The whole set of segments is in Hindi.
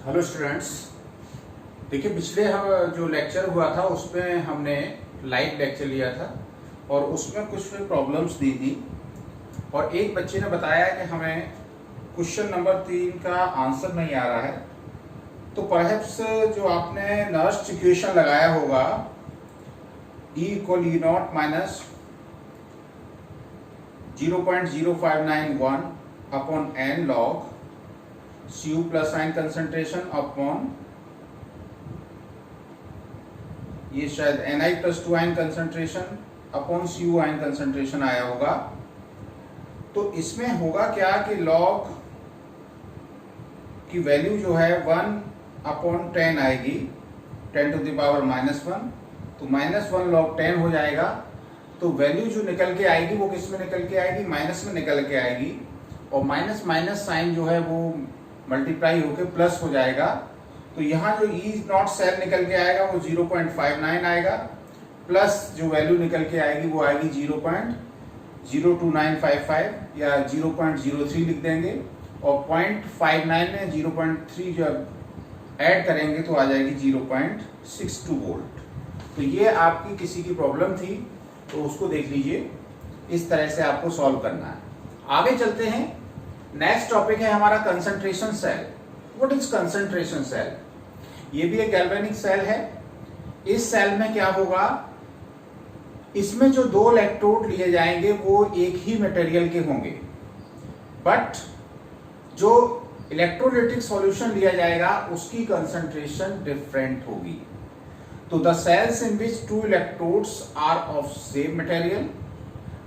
Hello students. देखिए, पिछले हम जो लेक्चर हुआ था उसमें हमने लाइव लेक्चर लिया था और उसमें कुछ प्रॉब्लम्स दी थी और एक बच्चे ने बताया कि हमें क्वेश्चन नंबर 3 का आंसर नहीं आ रहा है। तो परहैप्स जो आपने नर्स्ट इक्वेशन लगाया होगा E = E0 minus 0.0591 upon n log Cu plus ion concentration upon ये शायद Ni plus 2 ion concentration upon Cu ion concentration आया होगा। तो इसमें होगा क्या कि log की वैल्यू जो है 1/10 आएगी, 10 to the power -1, तो -1 log 10 हो जाएगा। तो वैल्यू जो निकल के आएगी वो किस में निकल के आएगी? माइनस में निकल के आएगी और माइनस माइनस साइन जो है वो मल्टीप्लाई होके प्लस हो जाएगा। तो यहाँ जो E0 सेल निकल के आएगा वो 0.59 आएगा, प्लस जो वैल्यू निकल के आएगी वो आएगी 0.02955 या 0.03 लिख देंगे और 0.59 में 0.3 जब ऐड करेंगे तो आ जाएगी 0.62 वोल्ट। तो ये आपकी किसी की प्रॉब्लम थी तो उसको देख लीजिए, इस तरह से आपको सॉल्व करना है। आगे चलते हैं। नेक्स्ट टॉपिक है हमारा concentration cell. What is concentration cell? ये भी एक गैल्वेनिक सेल है। इस सेल में क्या होगा, इसमें जो 2 इलेक्ट्रोड लिए जाएंगे वो एक ही मटेरियल के होंगे, बट जो इलेक्ट्रोलाइटिक सॉल्यूशन लिया जाएगा उसकी कंसंट्रेशन डिफरेंट होगी। तो the cells in which 2 electrodes are of same material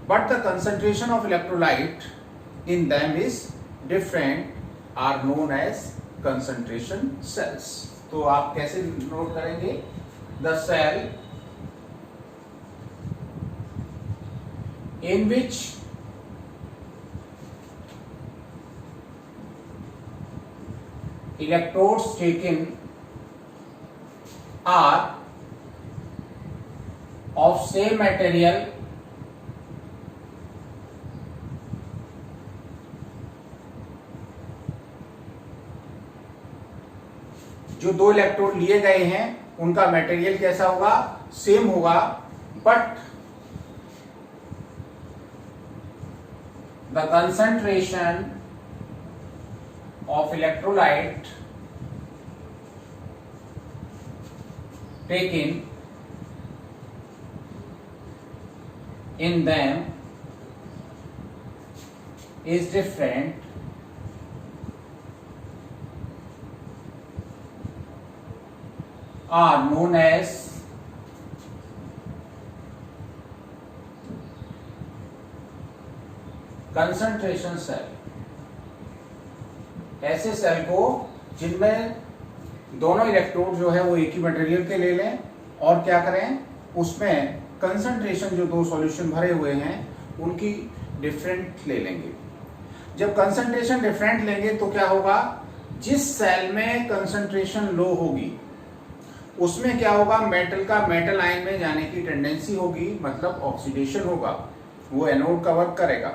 but the concentration of electrolyte in them is different are known as concentration cells. तो आप कैसे नोट करेंगे? The cell in which electrodes taken are of same material जो 2 इलेक्ट्रोड लिए गए हैं उनका मटेरियल कैसा होगा? सेम होगा, but the concentration of electrolyte taken in them is different are known as concentration cell. ऐसे सेल को जिनमें दोनों इलेक्ट्रोड जो है वो एक ही मटेरियल के ले लें और क्या करें, उसमें कंसंट्रेशन जो 2 सॉल्यूशन भरे हुए हैं उनकी डिफरेंट ले लेंगे। जब कंसंट्रेशन डिफरेंट लेंगे तो क्या होगा, जिस सेल में कंसंट्रेशन लो होगी उसमें क्या होगा, मेटल का मेटल आयन में जाने की टेंडेंसी होगी, मतलब ऑक्सीडेशन होगा, वो एनोड का वर्क करेगा।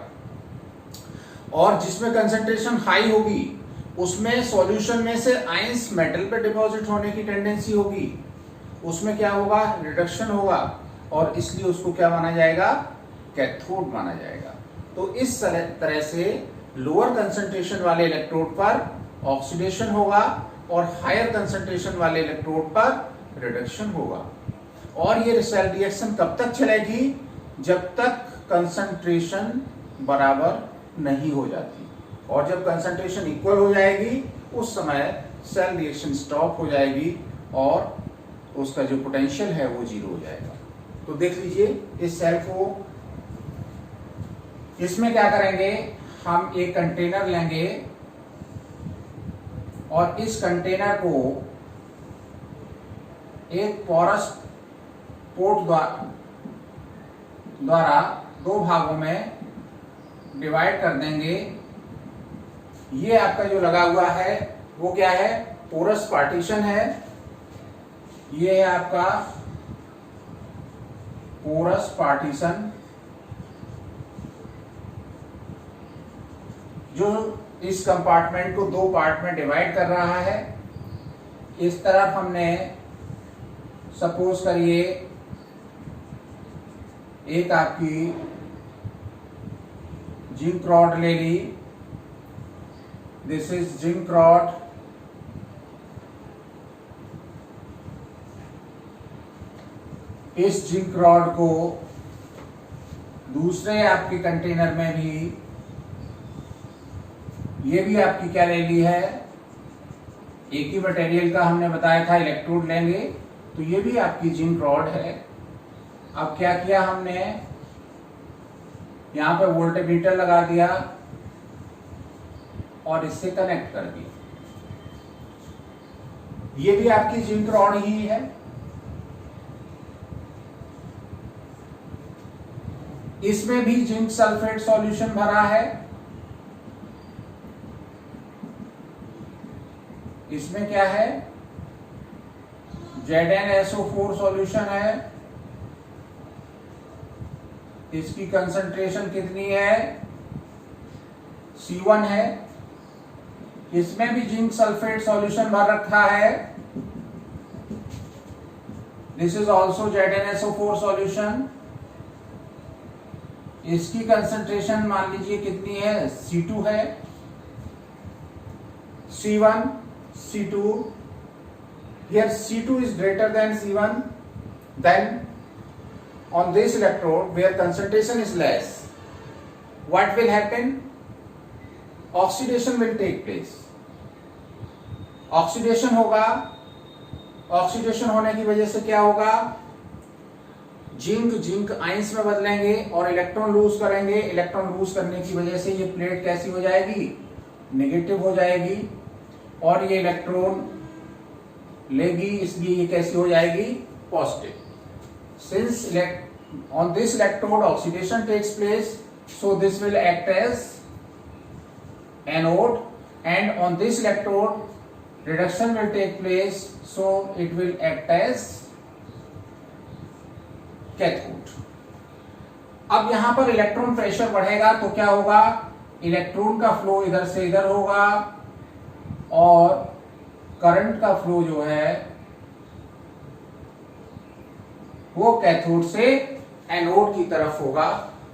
और जिसमें कंसंट्रेशन हाई होगी उसमें सॉल्यूशन में से आयंस मेटल पे डिपॉजिट होने की टेंडेंसी होगी, उसमें क्या होगा, रिडक्शन होगा और इसलिए उसको क्या माना जाएगा, कैथोड माना जाएगा। तो इस तरह से लोअर कंसंट्रेशन वाले इलेक्ट्रोड पर ऑक्सीडेशन होगा और हायर कंसंट्रेशन वाले इलेक्ट्रोड पर रिडक्शन होगा। और ये सेल रिएक्शन कब तक चलेगी? जब तक कंसंट्रेशन बराबर नहीं हो जाती, और जब कंसंट्रेशन इक्वल हो जाएगी उस समय सेल रिएक्शन स्टॉप हो जाएगी और उसका जो पोटेंशियल है वो 0 हो जाएगा। तो देख लीजिए इस सेल को, इसमें क्या करेंगे, हम एक कंटेनर लेंगे और इस कंटेनर को एक पोरस पोर्ट द्वारा 2 भागों में डिवाइड कर देंगे। ये आपका जो लगा हुआ है वो क्या है, पोरस पार्टीशन है। ये है आपका पोरस पार्टीशन जो इस कंपार्टमेंट को 2 पार्ट में डिवाइड कर रहा है। इस तरफ हमने सपोज करिए एक आपकी जिंक रॉड ले ली, दिस इज जिंक रॉड, इस जिंक रॉड को दूसरे आपके कंटेनर में भी, ये भी आपकी क्या ले ली है, एक ही मटेरियल का हमने बताया था इलेक्ट्रोड लेंगे, तो ये भी आपकी जिंक रॉड है। अब क्या किया हमने, यहां पे वोल्टमीटर लगा दिया और इससे कनेक्ट कर दिया। ये भी आपकी जिंक रॉड ही है। इसमें भी जिंक सल्फेट सॉल्यूशन भरा है, इसमें क्या है, ZnSO4 सॉल्यूशन है, इसकी कंसंट्रेशन कितनी है, C1 है। इसमें भी जिंक सल्फेट सॉल्यूशन भर रखा है, this is also ZnSO4 solution. इसकी कंसंट्रेशन मान लीजिए कितनी है, C2 है, C1, C2, here C2 is greater than C1, then on this electrode where concentration is less, what will happen, oxidation will take place, oxidation होगा, ऑक्सीडेशन होने की वजह से क्या होगा, जिंक आयंस में बदलेंगे और इलेक्ट्रॉन लूज करेंगे। इलेक्ट्रॉन लूज करने की वजह से ये प्लेट कैसी हो जाएगी, नेगेटिव हो जाएगी, और ये इलेक्ट्रॉन लेगी, इसलिए ये कैसी हो जाएगी, positive. Since on this electrode oxidation takes place, so this will act as anode, and on this electrode reduction will take place, so it will act as cathode. अब यहां पर इलेक्ट्रॉन प्रेशर बढ़ेगा तो क्या होगा, इलेक्ट्रॉन का फ्लो इधर से इधर होगा और करंट का फ्लो जो है वो कैथोड से एनोड की तरफ होगा।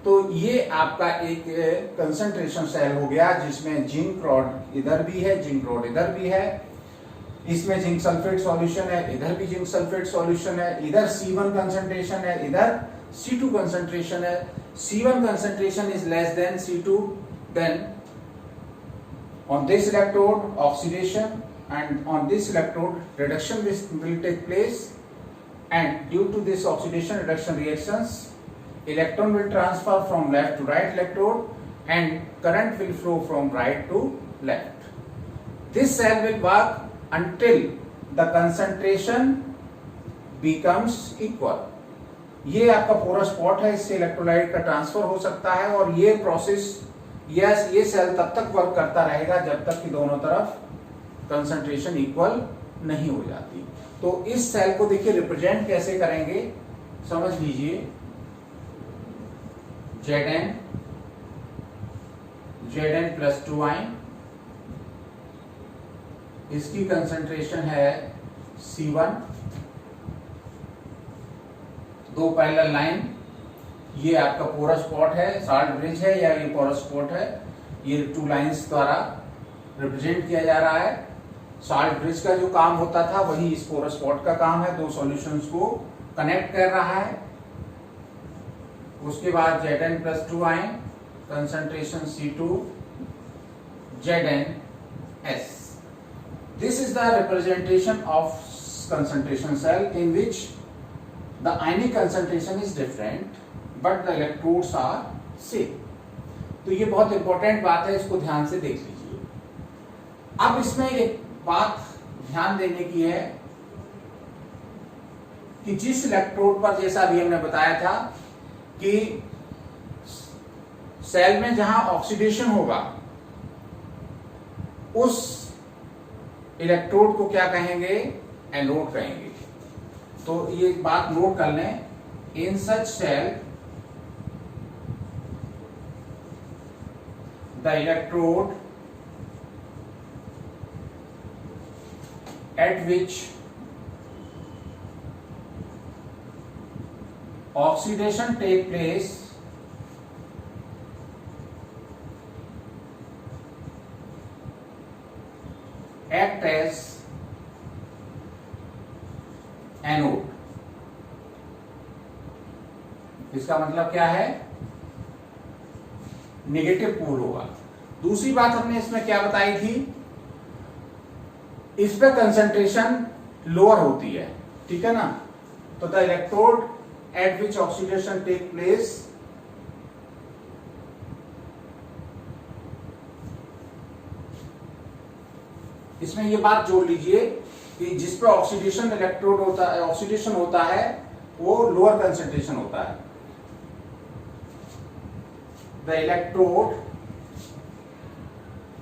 तो ये आपका एक कंसंट्रेशन सेल हो गया जिसमें जिंक रॉड इधर भी है, जिंक रॉड इधर भी है, इसमें जिंक सल्फेट सॉल्यूशन है, इधर भी जिंक सल्फेट सॉल्यूशन है, इधर C1 कंसंट्रेशन है, इधर C2 कंसंट्रेशन है। C1 concentration is less than C2, then on this electrode oxidation and on this electrode reduction will take place, and due to this oxidation reduction reactions electron will transfer from left to right electrode and current will flow from right to left. This cell will work until the concentration becomes equal. ये आपका पोरस स्पॉट है, इससे इलेक्ट्रोलाइट का ट्रांसफर हो सकता है और ये प्रोसेस ये सेल तब तक वर्क करता रहेगा जब तक कि दोनों तरफ कंसंट्रेशन इक्वल नहीं हो जाती। तो इस सेल को देखिए रिप्रेजेंट कैसे करेंगे, समझ लीजिए, Zn प्लस 2 आयन, इसकी कंसंट्रेशन है C1, दो पैरेलल लाइन, ये आपका पोरस स्पॉट है, साल्ट ब्रिज है या ये पोरस स्पॉट है, ये 2 लाइंस द्वारा रिप्रेजेंट किया जा रहा है। साल्ट ब्रिज का जो काम होता था वही इस पोरस स्पॉट का काम है, दो सॉल्यूशंस को कनेक्ट कर रहा है। उसके बाद Zn plus 2 ion, concentration C2, ZnS. This is the representation of concentration cell in which the ionic concentration is different but the electrodes are same. तो ये बहुत इंपॉर्टेंट बात है, इसको ध्यान से देख लीजिए। अब इसमें एक बात ध्यान देने की है कि जिस इलेक्ट्रोड पर, जैसा अभी हमने बताया था कि सेल में जहां ऑक्सीडेशन होगा उस इलेक्ट्रोड को क्या कहेंगे, एनोड कहेंगे। तो ये बात नोट कर लें, in such cell the electrode at which oxidation take place act as anode. इसका मतलब क्या है? नेगेटिव पोल होगा। दूसरी बात हमने इसमें क्या बताई थी, इस पे कंसंट्रेशन लोअर होती है, ठीक है ना। तो the electrode at which oxidation take place इसमें ये बात जोड़ लीजिए कि जिस पे ऑक्सीडेशन इलेक्ट्रोड होता है, ऑक्सीडेशन होता है, वो लोअर कंसंट्रेशन होता है। The electrode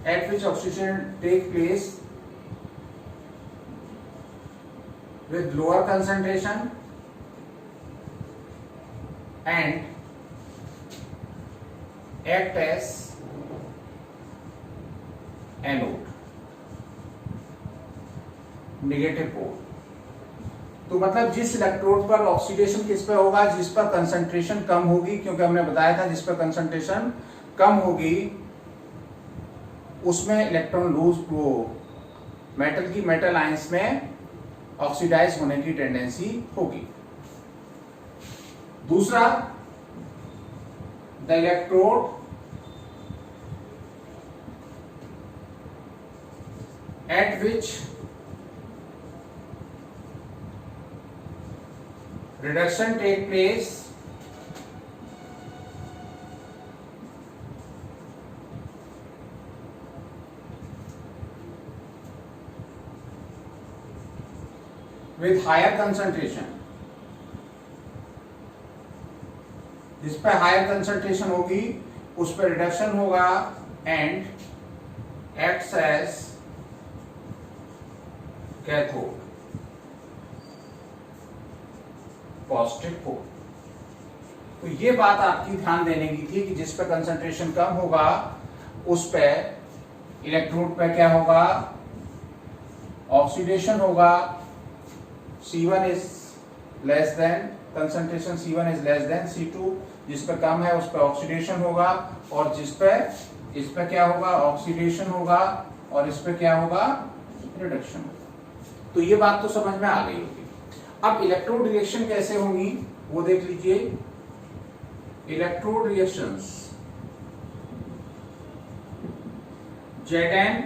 at which oxidation take place with lower concentration and act as anode, negative pole. तो मतलब जिस इलेक्ट्रोड पर ऑक्सीडेशन किस पे होगा, जिस पर कंसंट्रेशन कम होगी, क्योंकि हमने बताया था जिस पर कंसंट्रेशन कम होगी उसमें इलेक्ट्रॉन लूज, वो मेटल की मेटल आयंस में ऑक्सीडाइज होने की टेंडेंसी होगी। दूसरा, the electrode at which reduction take place with higher concentration, जिस पे हायर कंसंट्रेशन होगी उस पे रिडक्शन होगा and acts as cathode, positive pole. तो ये बात आपकी ध्यान देने की थी कि जिस पे कंसंट्रेशन कम होगा उस पे इलेक्ट्रोड पे क्या होगा, ऑक्सीडेशन होगा, C1 is less then, concentration C1 is less than C2, जिस पे कम है उस पे ऑक्सीडेशन होगा, और जिस पे इस पे क्या होगा, ऑक्सीडेशन होगा, और इस पे क्या होगा, रिडक्शन होगा। तो ये बात तो समझ में आ गई होगी। अब इलेक्ट्रोड रिएक्शन कैसे होंगी वो देख लीजिए। Electrode reactions Zn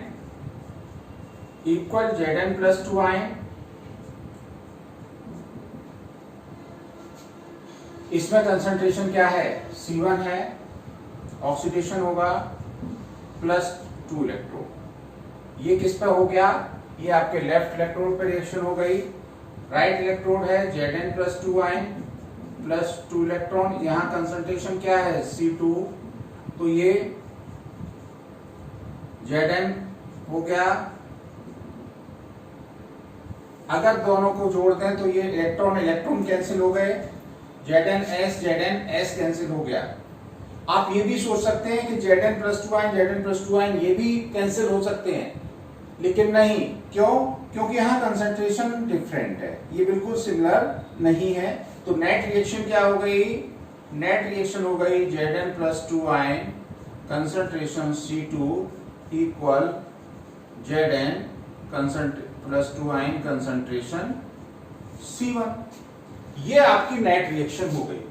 equal Zn plus 2 ion, इसमें कंसंट्रेशन क्या है, C1 है, ऑक्सीडेशन होगा प्लस 2 इलेक्ट्रोड। ये किस पे हो गया, ये आपके लेफ्ट इलेक्ट्रोड पे रिएक्शन हो गई। राइट इलेक्ट्रोड है Zn plus 2 ion plus 2 electron, यहां कंसंट्रेशन क्या है, C2, तो ये Zn हो गया। अगर दोनों को जोड़ दें तो ये इलेक्ट्रॉन इलेक्ट्रॉन कैंसिल हो गए, Zn S कैंसिल हो गया। आप ये भी सोच सकते हैं कि Zn प्लस 2 आयन ये भी कैंसिल हो सकते हैं, लेकिन नहीं, क्यों? क्योंकि यहाँ कंसंट्रेशन डिफरेंट है, ये बिल्कुल सिमिलर नहीं है। तो नेट रिएक्शन क्या हो गई, नेट रिएक्शन हो गई Zn plus 2 ion concentration C2 equal Zn plus 2 ion concentration C1। ये आपकी नेट रिएक्शन हो गई।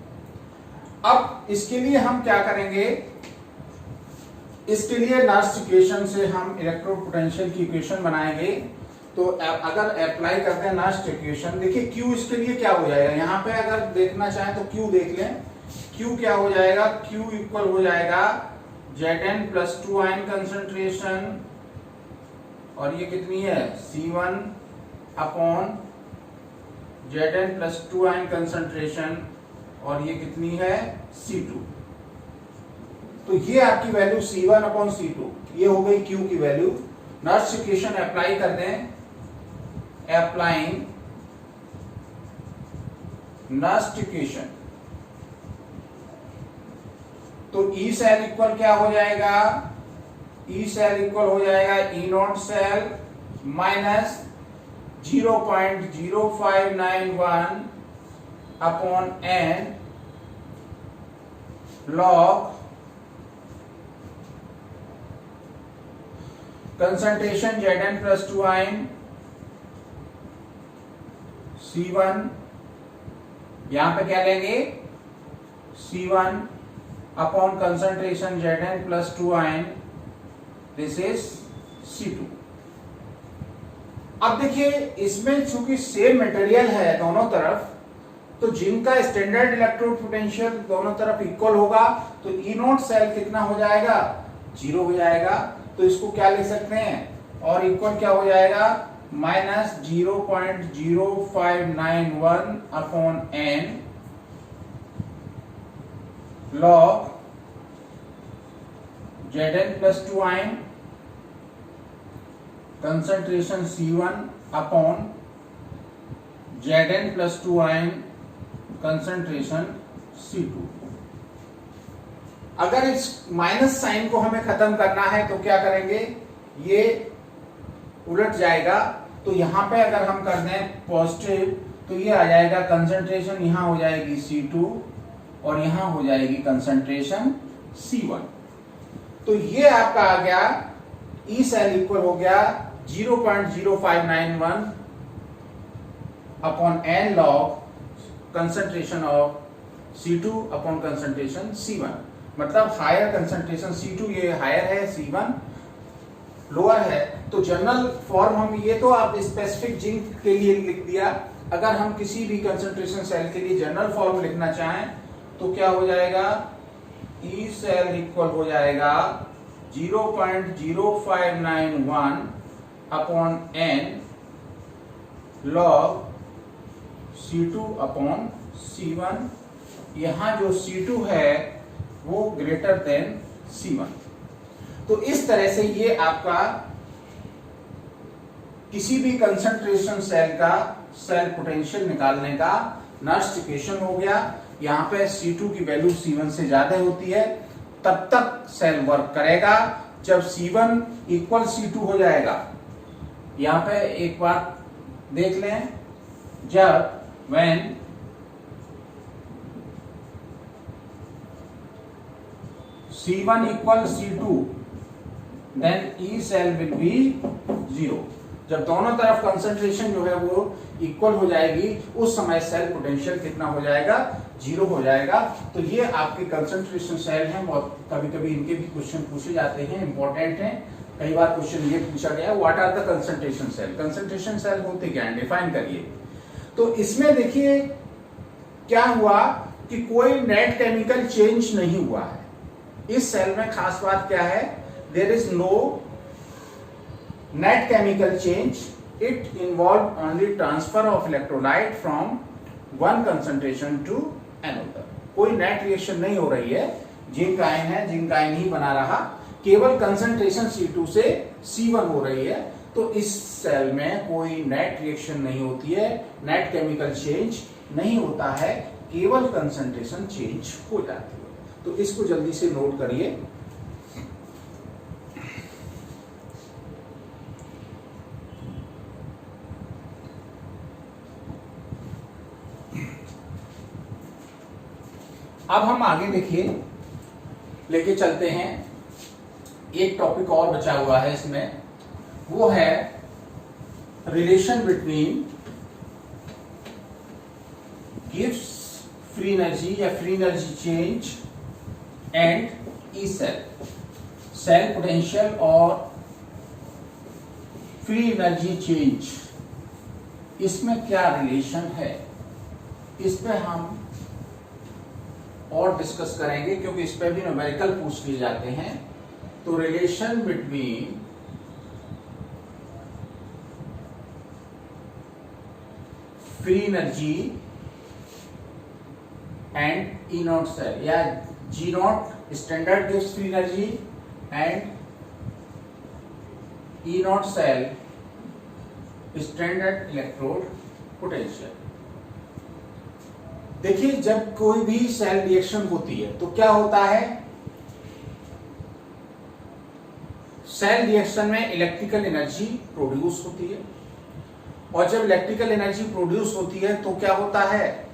अब इसके लिए हम क्या करेंगे, इसके लिए नास्ट इक्वेशन से हम इलेक्ट्रोड पोटेंशियल की इक्वेशन बनाएंगे। तो अगर अप्लाई करते हैं नास्ट इक्वेशन, देखिए Q इसके लिए क्या हो जाएगा, यहाँ पे अगर देखना चाहें तो Q देख लें। Q क्या हो जाएगा, Q इक्वल हो जाएगा Zn प्लस 2 आयन कंसंट्रेशन, और ये कितनी है, C1 upon Zn plus 2 ion concentration, और ये कितनी है, C2। तो ये आपकी वैल्यू C1 अपॉन C2, ये हो गई Q की वैल्यू। नास्ट इक्वेशन अप्लाई कर दें, अप्लाइंग नास्ट इक्वेशन, तो E सेल इक्वल क्या हो जाएगा, E सेल इक्वल हो जाएगा E not cell minus 0.0591 upon n log concentration Zn plus 2in C1, यहां पे क्या लेंगे C1 upon concentration Zn plus 2in, this is C2। अब देखिए इसमें चूंकि सेम मटेरियल है दोनों तरफ, तो जिनका स्टैंडर्ड इलेक्ट्रोड पोटेंशियल दोनों तरफ इक्वल होगा तो ई नोट सेल कितना हो जाएगा, 0 हो जाएगा। तो इसको क्या ले सकते हैं, और इक्वल क्या हो जाएगा, minus 0.0591 upon n log Zn plus 2in concentration C1 upon Zn plus 2in concentration C2। अगर इस माइनस साइन को हमें खत्म करना है तो क्या करेंगे, ये उलट जाएगा। तो यहां पे अगर हम कर दें पॉजिटिव तो ये आ जाएगा कंसंट्रेशन, यहां हो जाएगी C2 और यहां हो जाएगी कंसंट्रेशन C1। तो ये आपका आ गया ई सेल इक्वल हो गया 0.0591 upon n log concentration of C2 upon concentration C1। मतलब हायर कंसंट्रेशन C2 ये हायर है, C1 लोअर है। तो जनरल फॉर्म हम ये तो आप स्पेसिफिक जिंक के लिए लिख दिया। अगर हम किसी भी कंसंट्रेशन सेल के लिए जनरल फॉर्म लिखना चाहें तो क्या हो जाएगा, ई सेल इक्वल हो जाएगा 0.0591 upon n log C2 upon C1। यहां जो C2 है वो ग्रेटर देन C1। तो इस तरह से ये आपका किसी भी कंसंट्रेशन सेल का सेल पोटेंशियल निकालने का नर्स्ट इक्वेशन हो गया। यहां पे C2 की वैल्यू C1 से ज्यादा होती है तब तक सेल वर्क करेगा। जब C1 इक्वल C2 हो जाएगा, यहां पे एक बात देख लें, जब when C1 equal C2 then E cell will be 0। जब दोनों तरफ कंसंट्रेशन जो है वो इक्वल हो जाएगी उस समय सेल पोटेंशियल कितना हो जाएगा, 0 हो जाएगा। तो ये आपके कंसंट्रेशन सेल हैं। बहुत कभी कभी इनके भी क्वेश्चन पूछे जाते हैं, इंपॉर्टेंट हैं। कई बार क्वेश्चन ये पूछा गया, what are the concentration cell, concentration cell होते क्या है, डिफाइन करिए। तो इसमें देखिए क्या हुआ कि कोई नेट केमिकल चेंज नहीं हुआ है इस सेल में। खास बात क्या है, there is no net chemical change, it involve only transfer of electrolyte from one concentration to another. कोई नेट रिएक्शन नहीं हो रही है, जिंक आयन है, जिंक आयन ही बना रहा, केवल कंसंट्रेशन C2 से C1 हो रही है। तो इस सेल में कोई नेट रिएक्शन नहीं होती है, नेट केमिकल चेंज नहीं होता है, केवल कंसंट्रेशन चेंज हो जाती है। तो इसको जल्दी से नोट करिए। अब हम आगे देखिए लेके चलते हैं। एक टॉपिक और बचा हुआ है इसमें, वो है रिलेशन बिटवीन गिव्स फ्री एनर्जी या free energy change and E cell, cell potential और फ्री एनर्जी चेंज, इसमें क्या रिलेशन है, इस पे हम और डिस्कस करेंगे क्योंकि इस पे भी न्यूमेरिकल पूछ लिए जाते हैं। तो relation between free energy and E not cell या G not standard gives free energy and E not cell standard electrode potential. देखिए जब कोई भी सेल रिएक्शन होती है तो क्या होता है, सेल रिएक्शन में इलेक्ट्रिकल एनर्जी प्रोड्यूस होती है और जब इलेक्ट्रिकल एनर्जी प्रोड्यूस होती है तो क्या होता है,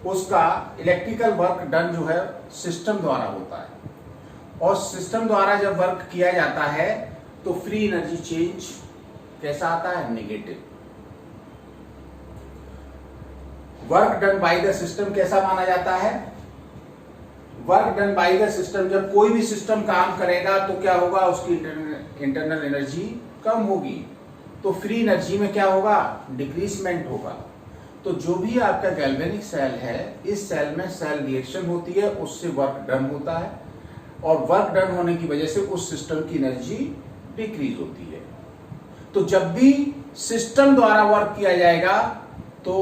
उसका इलेक्ट्रिकल वर्क डन जो है सिस्टम द्वारा होता है, और सिस्टम द्वारा जब वर्क किया जाता है तो फ्री एनर्जी चेंज कैसा आता है, negative. Work done by the system कैसा माना जाता है, work done by the system, जब कोई भी सिस्टम काम करेगा तो क्या होगा, उसकी इंटरनल एनर्जी कम होगी, तो फ्री एनर्जी में क्या होगा, डिक्रीजमेंट होगा। तो जो भी आपका गैल्वेनिक सेल है, इस सेल में सेल रिएक्शन होती है, उससे वर्क डन होता है, और वर्क डन होने की वजह से उस सिस्टम की एनर्जी डिक्रीज होती है। तो जब भी सिस्टम द्वारा वर्क किया जाएगा तो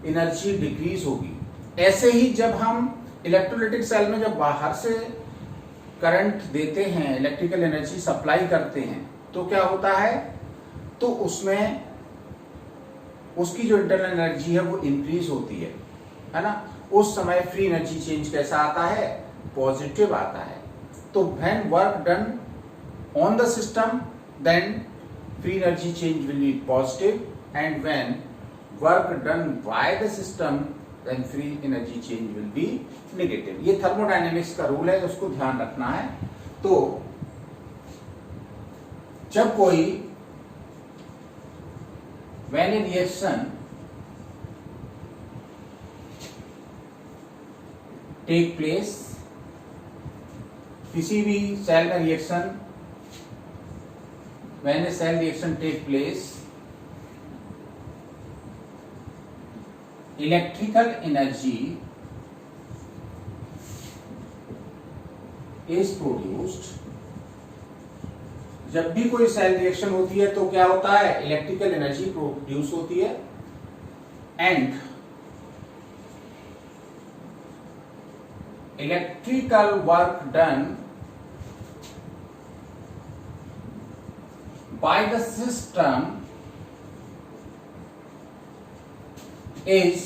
एनर्जी डिक्रीज होगी। ऐसे ही जब हम इलेक्ट्रोलाइटिक सेल में जब बाहर से करंट देते हैं, इलेक्ट्रिकल एनर्जी सप्लाई करते हैं, तो क्या होता है, तो उसमें उसकी जो इंटरनल एनर्जी है वो इंक्रीज होती है ना। उस समय फ्री एनर्जी चेंज कैसा आता है, पॉजिटिव आता है। तो when work done on the system then free energy change will be positive, and when work done by the system then free energy change will be negative. ये थर्मोडायनेमिक्स का रूल है, उसको ध्यान रखना है। तो जब कोई when a reaction take place, किसी भी सेल का reaction, when a cell reaction take place, electrical energy is produced। जब भी कोई सेल रिएक्शन होती है तो क्या होता है, इलेक्ट्रिकल एनर्जी प्रोड्यूस होती है, and electrical work done by the system is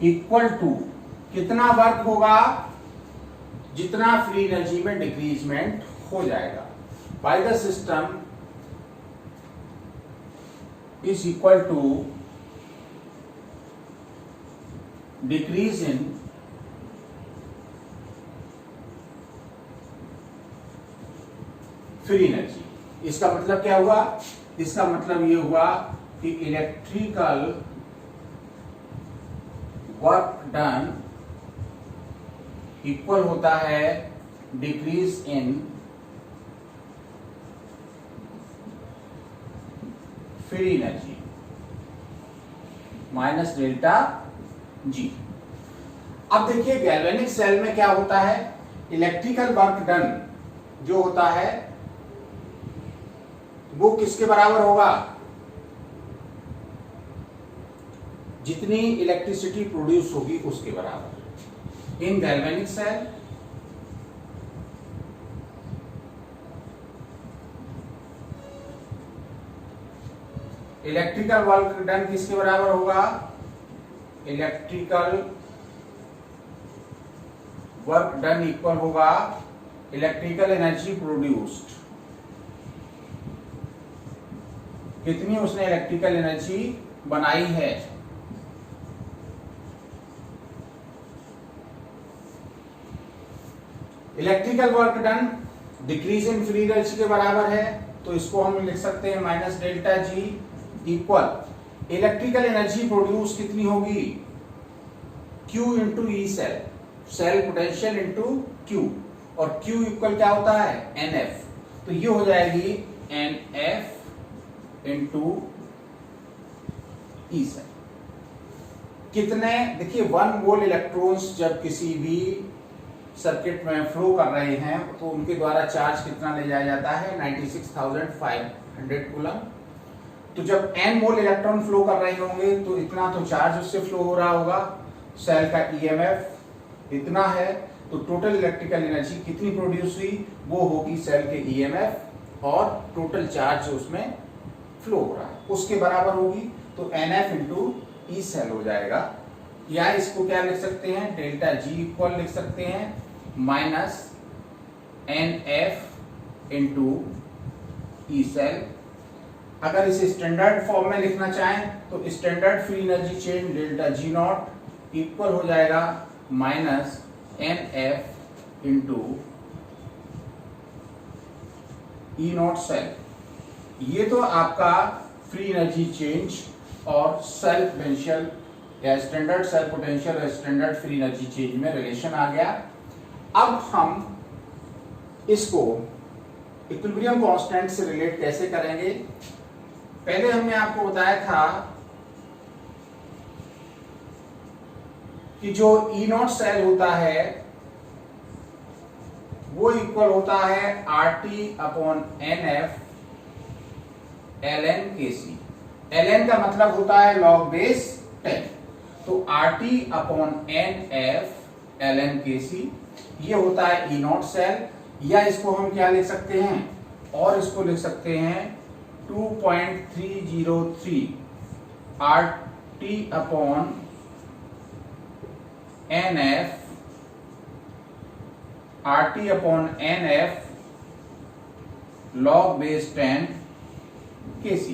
equal to, कितना वर्क होगा, जितना फ्री एनर्जी में डिक्रीजमेंट हो जाएगा, by the system is equal to decrease in free energy. इसका मतलब क्या हुआ, इसका मतलब ये हुआ कि इलेक्ट्रिकल वर्क डन इक्वल होता है decrease in free energy minus delta जी। अब देखिए गैल्वेनिक सेल में क्या होता है, इलेक्ट्रिकल वर्क डन जो होता है वो किसके बराबर होगा, जितनी इलेक्ट्रिसिटी प्रोड्यूस होगी उसके बराबर। In galvanic cell electrical work done किसके बराबर होगा, इलेक्ट्रिकल वर्क डन इक्वल होगा इलेक्ट्रिकल एनर्जी प्रोड्यूस्ड, कितनी उसने इलेक्ट्रिकल एनर्जी बनाई है। Electrical work done decrease in free energy के बराबर है, तो इसको हम लिख सकते हैं minus delta G equal electrical energy produce कितनी होगी, Q into E cell, cell potential into Q, और Q इक्वल क्या होता है, NF, तो ये हो जाएगी NF इंटू ई सेल। कितने, देखिए 1 मोल इलेक्ट्रॉन्स जब किसी भी सर्किट में फ्लो कर रहे हैं तो उनके द्वारा चार्ज कितना ले जाया जाता है, 96,500 कूलम। तो जब n मोल इलेक्ट्रॉन फ्लो कर रहे होंगे तो इतना तो चार्ज उससे फ्लो हो रहा होगा, सेल का EMF इतना है, तो टोटल इलेक्ट्रिकल एनर्जी कितनी प्रोड्यूस हुई, वो होगी सेल के EMF और टोटल चार्ज उसमें फ्लो हो रहा है उसके बराबर होगी, तो NF इंटू ई सेल हो जाएगा। या इसको क्या लिख सकते हैं, डेल्टा जी इक्वल लिख सकते हैं minus NF into E cell. अगर इसे स्टैंडर्ड फॉर्म में लिखना चाहें तो standard free energy change delta G not equal हो जाएगा minus NF into E not cell. ये तो आपका फ्री एनर्जी चेंज और सेल पोटेंशियल या स्टैंडर्ड सेल पोटेंशियल और स्टैंडर्ड फ्री एनर्जी चेंज में रिलेशन आ गया। अब हम इसको इक्विलिब्रियम कांस्टेंट से रिलेट कैसे करेंगे? पहले हमने आपको बताया था कि जो ई नॉट सेल होता है वो इक्वल होता है RT upon NF ln KC। ln का मतलब होता है log बेस 10, तो RT upon NF ln KC ये होता है ई नॉट सेल, या इसको हम क्या लिख सकते हैं, और इसको लिख सकते हैं 2.303 RT upon NF RT upon NF log base 10 KC।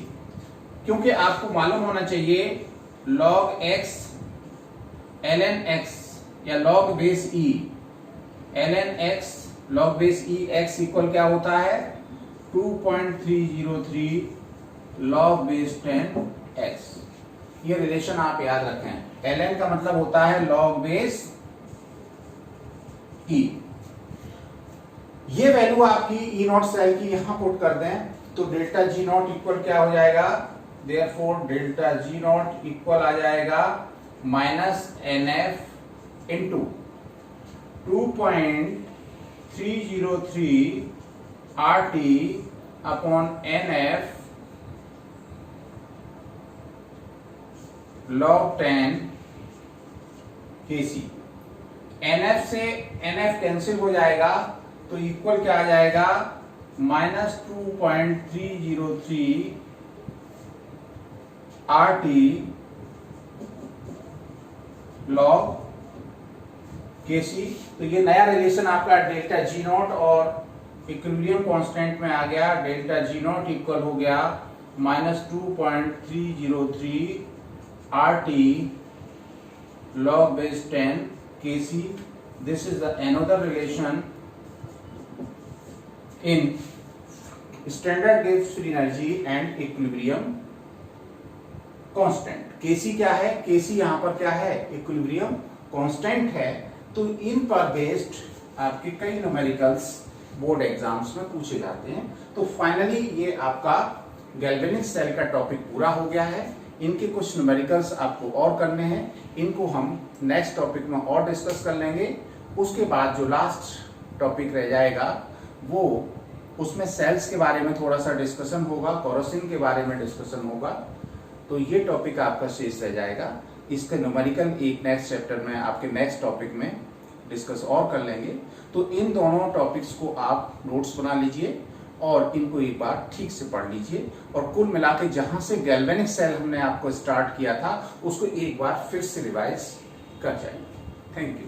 क्योंकि आपको मालूम होना चाहिए log x ln x या log base e ln x log base e x equal क्या होता है 2.303 log बेस 10 x। ये रिलेशन आप याद रखें। ln का मतलब होता है log बेस e। ये वैल्यू आपकी ई नॉट सेल की यहां पुट कर दें तो डेल्टा जी नॉट इक्वल क्या हो जाएगा, therefore delta G not equal आ जाएगा minus NF into 2.303 RT upon NF log 10 KC। NF से NF कैंसिल हो जाएगा तो इक्वल क्या आ जाएगा माइनस 2.303 RT log KC। तो ये नया रिलेशन आपका डेल्टा जी नॉट और इक्विलिब्रियम कांस्टेंट में आ गया। डेल्टा जी नॉट इक्वल हो गया minus 2.303 RT log base 10 KC। This is the another relation in standard gauge free energy and equilibrium constant। KC क्या है? KC यहाँ पर क्या है, इक्विलिब्रियम कांस्टेंट है। तो इन पर बेस्ड आपके कई न्यूमेरिकल्स बोर्ड एग्जाम्स में पूछे जाते हैं। तो फाइनली ये आपका गैल्वेनिक सेल का टॉपिक पूरा हो गया है। इनके कुछ न्यूमेरिकल्स आपको और करने हैं, इनको हम नेक्स्ट टॉपिक में और डिस्कस कर लेंगे। उसके बाद जो लास्ट टॉपिक रह जाएगा वो उसमें सेल्स के बारे में थोड़ा सा डिस्कशन होगा, कोरोसिन के बारे में डिस्कशन होगा। तो ये टॉपिक आपका शेष रह जाएगा। इसके न्यूमेरिकल एक नेक्स्ट चैप्टर में आपके नेक्स्ट टॉपिक में डिस्कस और कर लेंगे। तो इन दोनों टॉपिक्स को आप नोट्स बना लीजिए और इनको एक बार ठीक से पढ़ लीजिए, और कुल मिला के जहां से गैल्वेनिक सेल हमने आपको स्टार्ट किया था उसको एक बार फिर से रिवाइज कर जाएंगे। Thank you.